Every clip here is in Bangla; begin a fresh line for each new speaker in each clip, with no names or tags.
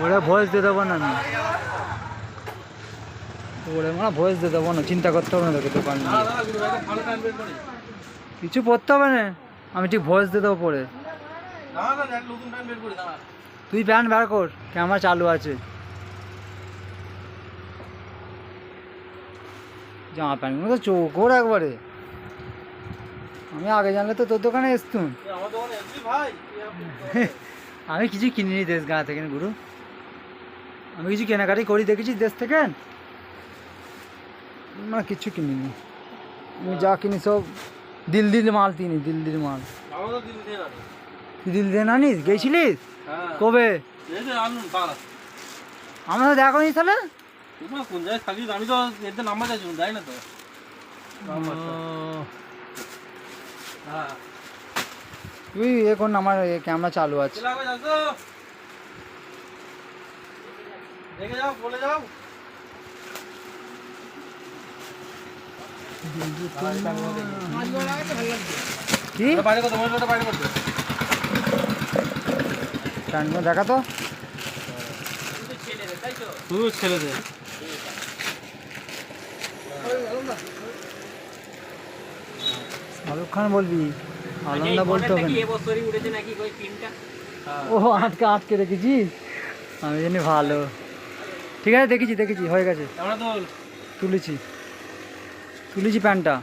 ওরা ভয়েস দিয়ে দেবো না আমি, ওরে মানে ভয়েস দিয়ে দেবো না, চিন্তা করতে হবে না তোকে দোকান নিয়ে। কিছু পড়তে হবে না, আমি ঠিক ভয়েস দিয়ে দেবো পরে। তুই প্যান্ট বের কর, ক্যামেরা চালু আছে। জামা প্যান্টগুলো তো চোখর একবারে, আমি আগে জানলে তো তোর দোকানে আসতুম। আমি কিছু কিনিনি দেশ গা থেকে গুরু, আমি কিছু কেনাকাটি করি দেখেছি দেশ থেকে, না কিছু কিনিনি। আমি যা কিনি সব দিল্লির মাল কিনি, দিল্লির মাল। তুই দিল্লি দিয়ে আনিস? গেছিলিস কবে? আমরা তো দেখো নি তাহলে।
কোন জায়গায় থাকিস? আমি তো এতে নাম্বার চাইছি, যাই না তো।
তুই এখন আমার ক্যামেরা চালু আছে।
দেখে যাও, বলে যাও।
কি
বাইরে করতে, মোবাইলটা বাইরে করতে।
দেখা তো
শুধু ছেলেদের।
শাহরুখ খান বলবি, আনন্দা বলতে হবে না। ও আটকে আটকে রেখেছিস, আমি জানি ভালো। ঠিক আছে, দেখেছি দেখেছি, হয়ে গেছে, তুলেছি তুলেছি প্যান্টটা।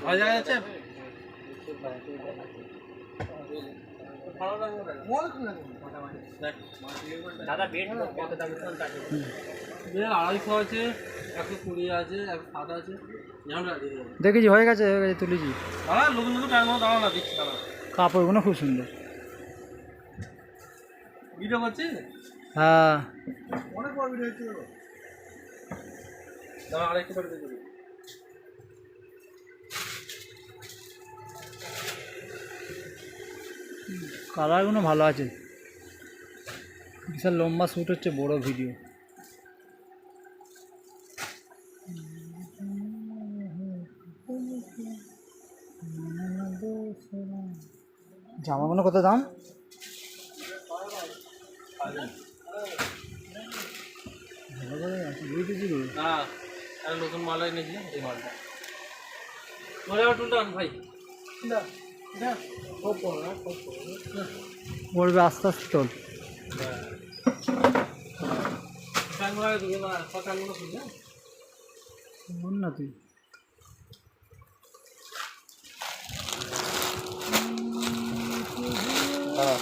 দেখেছি, হয়ে গেছে হয়ে গেছে, তুলেছি। কাপড়গুলো খুব সুন্দর।
ভিডিও করছি?
হ্যাঁ,
অনেক বড় ভিডিও হচ্ছে। দাঁড়া, আরেকটু পরে দেখবি।
কালারগুলো ভালো আছে, বিশাল লম্বা শ্যুট হচ্ছে, বড় ভিডিও। জামাগুলো কত দাম?
নতুন মাল এনেছি, এই মালটা ভাই
পড়বে আস্তে আস্তে তোল। বল না তুই।
হ্যাঁ